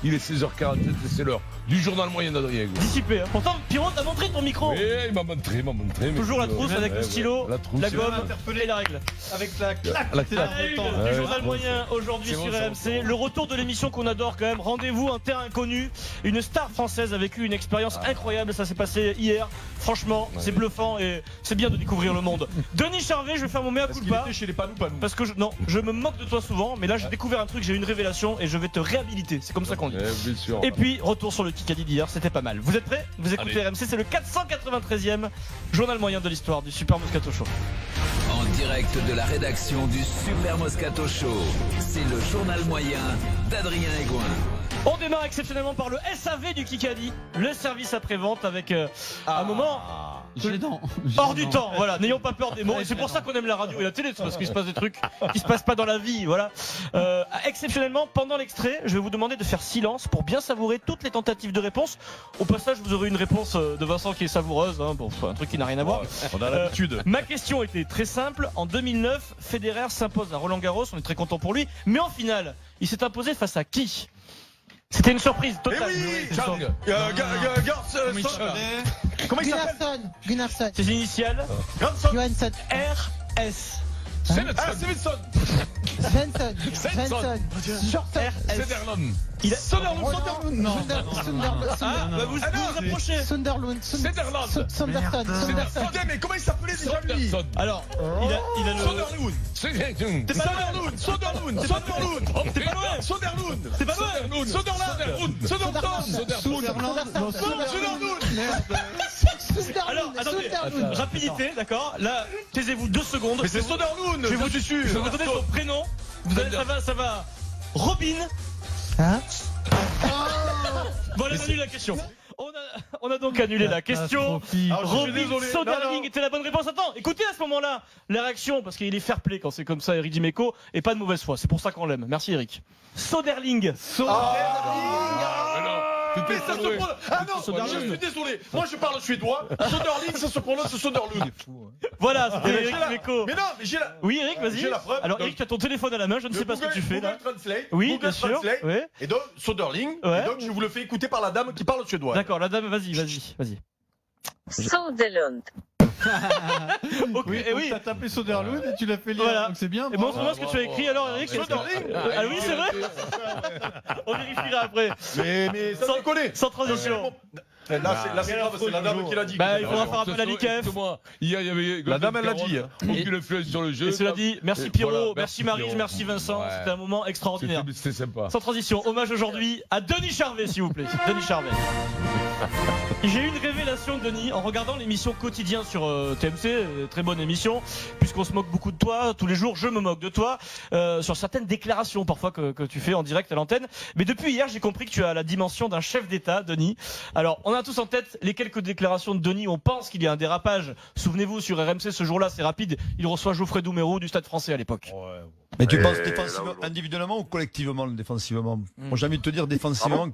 Il est 16h47 et c'est l'heure du journal moyen d'Adrien Egoin. Dissipé. Hein. Pourtant, Pierrot t'a montré ton micro. Oui, il m'a montré. Toujours la trousse avec le stylo, la gomme et la règle. Avec la claque. Du journal moyen aujourd'hui sur RMC. Le retour de l'émission qu'on adore quand même. Rendez-vous, un terrain inconnu. Une star française a vécu une expérience incroyable. Ça s'est passé hier. Franchement, c'est bluffant et c'est bien de découvrir le monde. Denis Charvet, je vais faire mon mea culpa. Chez les panous. Parce que je me moque de toi souvent, mais là j'ai découvert un truc, j'ai eu une révélation et je vais te réhabiliter. C'est comme ça qu'on dit. Bien sûr. Et puis, retour sur le Kikadi d'hier, c'était pas mal. Vous êtes prêts? Vous écoutez RMC, c'est le 493e journal moyen de l'histoire du Super Moscato Show. En direct de la rédaction du Super Moscato Show, c'est le journal moyen d'Adrien Egoin. On démarre exceptionnellement par le SAV du Kikadi, le service après-vente avec un moment hors du temps. Voilà, n'ayons pas peur des mots. Et c'est pour ça qu'on aime la radio et la télé, c'est parce qu'il se passe des trucs qui se passent pas dans la vie. Voilà. Exceptionnellement, pendant l'extrait, je vais vous demander de faire silence pour bien savourer toutes les tentatives de réponse. Au passage, vous aurez une réponse de Vincent qui est savoureuse, hein, bon, un truc qui n'a rien à voir. On a l'habitude. Ma question était très simple. En 2009, Federer s'impose à Roland Garros. On est très content pour lui. Mais en finale, il s'est imposé face à qui? C'était une surprise totale. Chang. Comment il s'appelle? Gunnarsson. Ses initiales Johansson. RS. Svensson. Svensson. Shorter. Sederlund. Sunderland. Non. Vous vous approchez. Sunderland. Sederlund. Sanderson. Mais comment il s'appelait déjà lui? Alors, il a le. Soderlund. T'es pas loin. Soderlund. T'es pas loin. Soderlund. T'es pas loin. Alors, attendez. Rapidité, d'accord. Là, taisez-vous 2 secondes. Mais c'est Soderlund. Je vais vous donner son prénom. Ça va. Robin. Hein? Bon, on annule la question. On a donc annulé la question. Robin Soderling était la bonne réponse. Attends, écoutez à ce moment-là la réaction, parce qu'il est fair play quand c'est comme ça, Eric Dimeco, et pas de mauvaise foi. C'est pour ça qu'on l'aime. Merci Eric. Soderling. Ah non, je suis désolé. Moi je parle suédois. Soderling, ça se prononce Soderlund. Voilà, c'était Eric Dimeco. Mais non, mais j'ai la. Oui, Eric, vas-y. J'ai la preuve. Alors, Eric, tu as ton téléphone à la main, je ne sais pas ce que tu fais là. Google Translate. Oui, Google bien sûr. Translate. Ouais. Et donc, Soderling. Ouais. Et donc, je vous le fais écouter par la dame qui parle suédois. D'accord, la dame, vas-y. Soderlund. Ok, Oui, et oui. t'as tapé Soderlund et tu l'as fait lire, Voilà. donc c'est bien. Et montre-moi ce que tu as écrit alors, Eric. Soderling. Ah oui, c'est vrai. On vérifiera après. Mais ça me connaît. Sans transition. Là, c'est grave, c'est la dame qui l'a dit. Bah, il faudra faire appel à l'IKF. Hier, il y avait. La dame, elle l'a dit. Aucune influence sur le jeu. Et cela dit, merci Et Pierrot, voilà, merci Maryse, Pierrot. merci Vincent. Ouais. C'était un moment extraordinaire. C'était sympa. Sans transition, hommage aujourd'hui à Denis Charvet, s'il vous plaît. Denis Charvet. J'ai eu une révélation, Denis, en regardant l'émission Quotidien sur TMC, très bonne émission, puisqu'on se moque beaucoup de toi, tous les jours je me moque de toi, sur certaines déclarations parfois que tu fais en direct à l'antenne. Mais depuis hier, j'ai compris que tu as la dimension d'un chef d'État, Denis. Alors, on a tous en tête les quelques déclarations de Denis, on pense qu'il y a un dérapage. Souvenez-vous, sur RMC, ce jour-là, c'est rapide, il reçoit Geoffrey Doumerou du Stade français à l'époque. Mais tu penses défensivement, individuellement ou collectivement, défensivement? Moi, j'ai envie de te dire défensivement.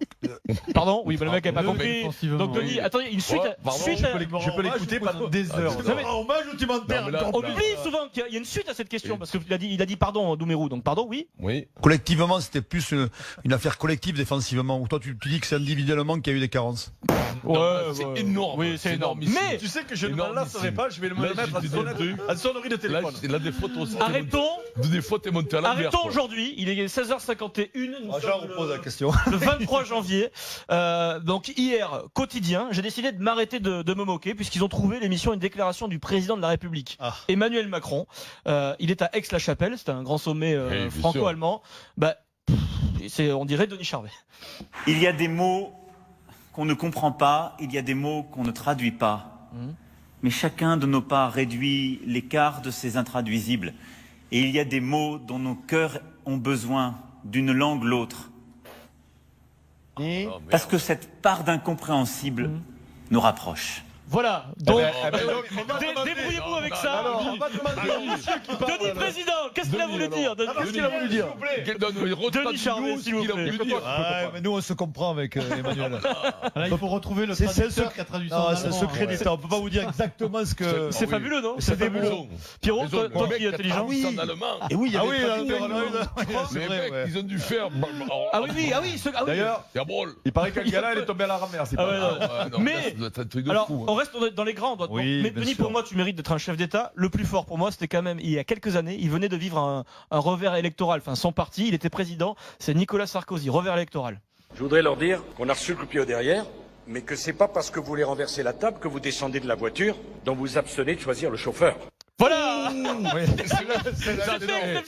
Pardon? Oui, mais le mec n'a pas compris. Défensivement, Donc Denis, attendez, une suite. Je peux l'écouter pendant des heures. Hommage ou tu m'enterres? On oublie souvent qu'il y a une suite à cette question, parce qu'il a dit pardon, Doumerou, donc pardon, oui. Oui. Collectivement, c'était plus une affaire collective défensivement. Ou toi, tu dis que c'est individuellement qu'il y a eu des carences. C'est énorme. Oui, c'est énorme. Mais Tu sais que je ne m'en lasserai pas, je vais me le mettre à sonnerie de téléphone. Là, des photos. arrêtons fois, t'es monté à la mer. Arrêtons aujourd'hui, il est 16h51. J'en repose la question. Le 23 janvier. Donc hier, quotidien, j'ai décidé de m'arrêter de me moquer, puisqu'ils ont trouvé l'émission Une déclaration du président de la République, Emmanuel Macron. Il est à Aix-la-Chapelle, c'est un grand sommet franco-allemand. Bah, on dirait Denis Charvet. Il y a des mots qu'on ne comprend pas, il y a des mots qu'on ne traduit pas. Mais chacun de nos pas réduit l'écart de ces intraduisibles. Et il y a des mots dont nos cœurs ont besoin d'une langue l'autre. Parce que cette part d'incompréhensible nous rapproche. Voilà. Donc, donc, débrouillez-vous avec ça. Alors, on va demander au monsieur qui parle. Denis Président, qu'est-ce qu'il a voulu dire Qu'est-ce qu'il a voulu dire? Denis Charvet, s'il vous plaît. Mais nous, on se comprend avec Emmanuel. Là, il faut retrouver le C'est un traducteur qui a traduit ça. Non, en c'est un allemand. secret d'État. On peut pas vous dire exactement ce que. C'est fabuleux, non? C'est fabuleux. Pierrot, toi qui es intelligent. Oui, en allemand. Et oui, il y a Ah oui, des là, traducteurs oui, allemands. C'est Les vrai, mecs, ouais. ils ont dû faire. Ah oui, oui. D'ailleurs, Jawohl. il paraît qu'un gars là, il est tombé à la rame-mer. C'est Ah pas ouais, grave. ouais. Non, Mais- ça doit être un truc de Alors, fou. on reste dans les grands. Oui, Mais bien Denis, sûr. pour moi, tu mérites d'être un chef d'État. Le plus fort pour moi, c'était quand même il y a quelques années. Il venait de vivre un revers électoral. Enfin, son parti, il était président. C'est Nicolas Sarkozy, revers électoral. Je voudrais leur dire qu'on a reçu le coup de pied au derrière, mais que c'est pas parce que vous voulez renverser la table que vous descendez de la voiture dont vous abstenez de choisir le chauffeur. Voilà. C'est exceptionnel.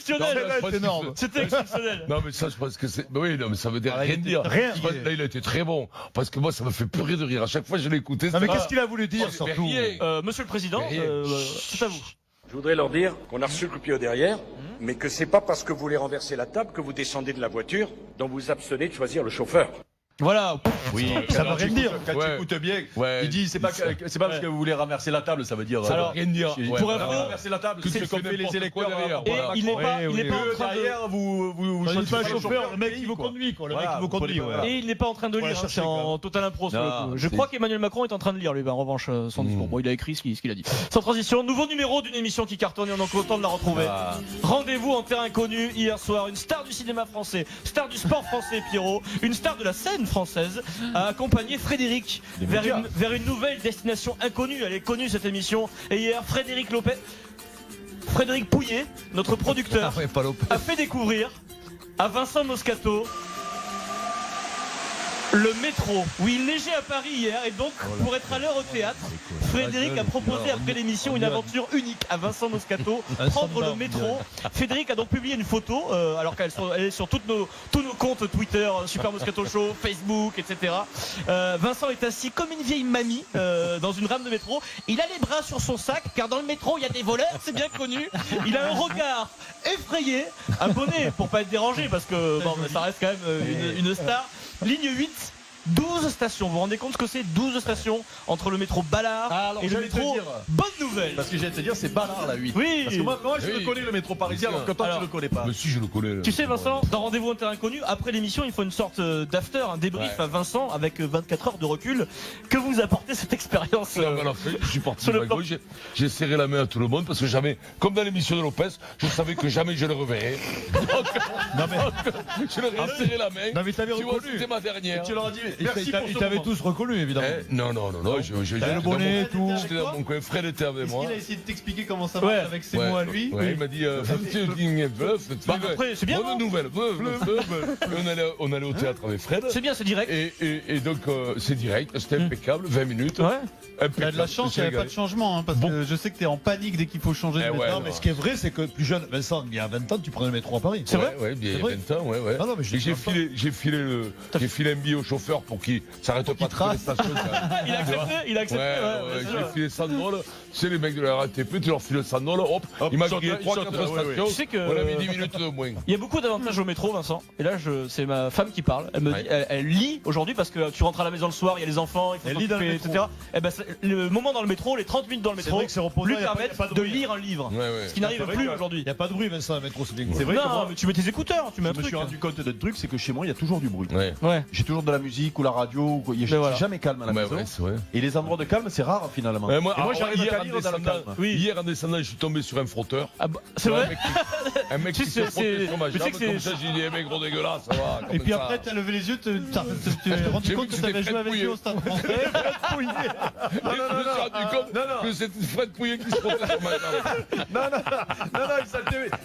C'est énorme. C'était exceptionnel. Non, mais ça, je pense que c'est. Mais oui, non, mais ça veut dire rien dire. rien. Je pense que là, il a été très bon. Parce que moi, ça me fait pleurer de rire. À chaque fois, je l'ai écouté. Non, mais ça- qu'est-ce qu'il a voulu dire Mais surtout rien. Monsieur le Président, Rien. c'est à vous. Je voudrais leur dire qu'on a reçu le coup de pied au derrière, mais que c'est pas parce que vous voulez renverser la table que vous descendez de la voiture dont vous abstenez de choisir le chauffeur. Voilà. Oui, ça veut rien dire. Quand tu Ouais. écoutes bien, Ouais. il dit c'est pas parce que vous voulez renverser la table, ça veut dire. Alors, rien dire. il Ouais, faut voilà. renverser la table, Que c'est tu comme fais fait les n'importe électeurs quoi derrière. Et Voilà. il n'est pas, il n'est pas en train de. derrière, vous Choisis pas un le chauffeur, le mec qui vous quoi. conduit, quoi. Le Voilà, mec qui vous vous conduit, prenez pas- ouais. Et il n'est pas en train de Faut lire, la hein, chercher, c'est en total impro sur le Non, coup. Je c'est- crois qu'Emmanuel Macron est en train de lire, lui, en revanche, son discours. Bon, il a écrit ce qu'il a dit. Sans transition, nouveau numéro d'une émission qui cartonne et on est content de la retrouver. Rendez-vous en terrain inconnu hier soir. Une star du cinéma français, star du sport français, Pierrot, une star de la scène française, a accompagné Frédéric vers une nouvelle destination inconnue. Elle est connue cette émission. Et hier, Frédéric Pouillet, notre producteur, Ouais, pas Lopez. a fait découvrir à Vincent Moscato le métro. Oui, il neigeait à Paris hier et donc pour être à l'heure au théâtre, Frédéric a proposé après l'émission une aventure unique à Vincent Moscato, prendre le métro. Frédéric a donc publié une photo, alors qu'elle est sur tous nos comptes Twitter, Super Moscato Show, Facebook, etc. Vincent est assis comme une vieille mamie dans une rame de métro. Il a les bras sur son sac car dans le métro il y a des voleurs, c'est bien connu. Il a un regard effrayé, abonné pour pas être dérangé parce que bon, ça reste quand même une star. Ligne 8, 12 stations. Vous vous rendez compte ce que c'est 12 stations entre le métro Ballard Ah, alors, et le j'allais te métro dire. Bonne Nouvelle. Parce que j'allais te dire, c'est Ballard la 8. Oui. Parce que moi je Oui. le connais le métro parisien, alors que toi Alors, tu le connais pas. Mais si, je le connais. là. Tu sais Vincent, dans Rendez-vous en terrain inconnu, après l'émission il faut une sorte d'after, un débrief Ouais. à Vincent avec 24 heures de recul. Que vous apportez cette expérience Non, mais alors, je suis parti sur le de plan- Magouille, j'ai serré la main à tout le monde parce que jamais, comme dans l'émission de Lopez, je savais que jamais je le reverrais. Donc, je leur ai serré la main. Non, mais t'avais Tu vois, reconnu. c'était ma dernière. Tu leur as dit Ils merci pour ils ce t'avaient moment. tous reconnu, évidemment. Non, T'avais le bonnet et tout. J'étais dans mon coin, Fred était avec moi. Il a essayé de t'expliquer comment ça Ouais. marche avec ses mots à lui. Ouais, il m'a dit, Bah, après, c'est bien, bonne non nouvelle. On allait au théâtre avec Fred. C'est bien, c'est direct. Et donc, c'est direct, c'était impeccable, 20 minutes. Ouais. Il a de la chance, il n'y avait pas de changement, hein, parce que je sais que t'es en panique dès qu'il faut changer de Eh méthode. ouais, Non, mais ce qui est vrai, c'est que plus jeune, Vincent, il y a 20 ans, tu prenais le métro à Paris. C'est vrai Ouais, bien, il y a vrai 20 ans, ouais. Ah non, mais je Et j'ai dis filé un billet au chauffeur pour qu'il s'arrête pas de faire les stations. Il a accepté, il a accepté. Ouais, bien j'ai sûr. filé 100 $. C'est les mecs de la RATP, tu leur files 100 $, hop, il m'a grillé 3-4 stations. Tu sais que- On a mis 10 minutes de moins. Il y a beaucoup d'avantages au métro, Vincent. Et là, c'est ma femme qui parle. Elle me dit, elle lit aujourd'hui parce que tu rentres à la maison le soir, il y a les enfants, il faut Elle lit dans le s'occuper, métro. etc. Et ben, le moment dans le métro, les 30 minutes dans le C'est métro, vrai que c'est reposant, lui il y a pas- permettent il y a pas de de bruit. lire un livre. Ouais. Ce qui n'arrive C'est vrai plus que- aujourd'hui. Il n'y a pas de bruit, Vincent, à métro, c'est bien. C'est vrai que Non, moi, mais tu mets tes écouteurs, tu mets un je me truc. suis rendu compte d'un truc, c'est que chez moi il y a toujours du bruit. Ouais. Ouais. J'ai toujours de la musique ou la radio, je suis voilà. jamais calme à la Ouais, maison. ouais, c'est vrai. Et les endroits de calme, c'est rare finalement. Ouais, moi, Et moi alors, j'arrive hier, à en lire dans le descendant, calme. Oui. hier, en descendant, je suis tombé sur un frotteur. Ah bah, c'est Un vrai. mec Un mec Tu qui sais, s'est frotté c'est- sur ma mais tu sais jambe, que c'est- comme ça, j'ai dit, eh mec, gros dégueulasse, ça va. Et comme puis ça. après, t'as levé les yeux, tu t'es rendu J'ai compte vu que que t'avais c'était joué avec Fred lui au stade français. Et je me suis rendu compte que c'était Fred Pouillet qui se frottait sur ma jambe. Non,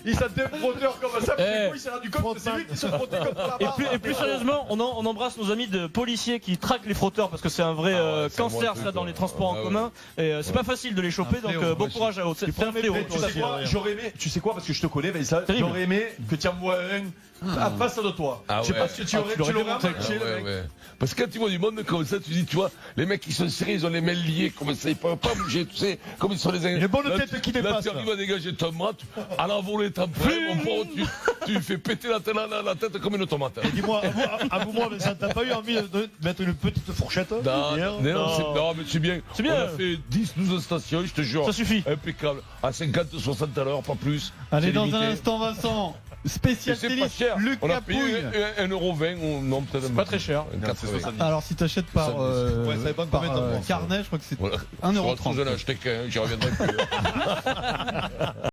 il sentait le frotteur comme ça. Eh. Puis du coup, il s'est rendu compte que c'est lui qui se frottait comme ça. Et plus sérieusement, on embrasse nos amis de policiers qui traquent les frotteurs parce que c'est un vrai c'est un bon cancer truc, ça dans ouais. les transports Ah en ouais. commun. Et c'est pas facile de les choper, Un donc fléau, bon ouais, courage à eux. C'est un fléau. Tu tout à sais fait. quoi, j'aurais aimé, tu sais quoi, parce que je te connais, Vincent, Terrible. j'aurais aimé que tu envoies un à face de toi. Ah Je sais ouais. pas si tu l'aurais remarqué, le mec. Parce que quand tu vois du monde comme ça, tu dis, tu vois, les mecs qui sont serrés, ils ont les mains liées, comme ça, ils peuvent pas bouger, tu sais, comme ils sont les Une bonne tête qui Là, dépasse. tu arrives à dégager ton bras, à l'envoler, t'en prends, mon pauvre, tu lui fais péter la tête comme une tomate. Et dis-moi, à vous, moi, Vincent, t'as pas eu envie de mettre une petite fourchette hier Non, mais c'est bien. C'est bien. On a fait 10-12 stations, je te jure. Ça suffit. Impeccable. À 50-60 à l'heure, pas plus. Allez, C'est dans limité. un instant, Vincent. Et Spécial c'est pas tennis, cher. On Lucas a payé Pouille. 1,20€ ou non, peut-être C'est pas très cher. 80. Alors, si t'achètes par, Ouais, ça dépend par combien t'en prends, ça. carnet, je crois que c'est Voilà. 1,30 €. Je n'en achetais qu'un, j'y reviendrai plus.